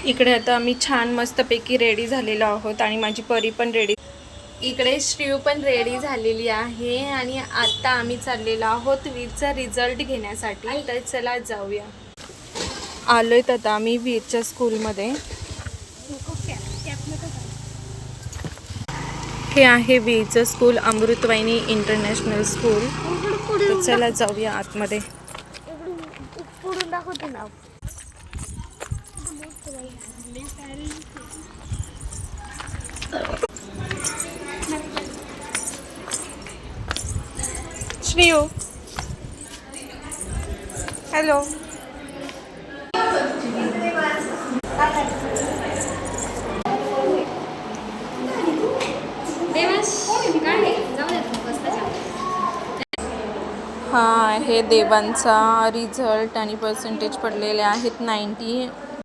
इकडे आता आम्ही छान मस्तपैकी रेडी झालेलो आहोत आणि माझी परी पण रेडी. इकडे श्रीव पण रेडी झालेली आहे आणि आता आम्ही चाललेलो आहोत वीरचा रिझल्ट घेण्यासाठी. तर चला जाऊया. आलोय आता आम्ही वीरच्या स्कूलमध्ये. हे आहे वीरचं स्कूल, अमृतवाहिनी इंटरनॅशनल स्कूल. तर चला जाऊया आतमध्ये. श्रीयू हॅलो. हा आहे देवांचा रिझल्ट आणि पर्सेंटेज पडलेले आहेत 90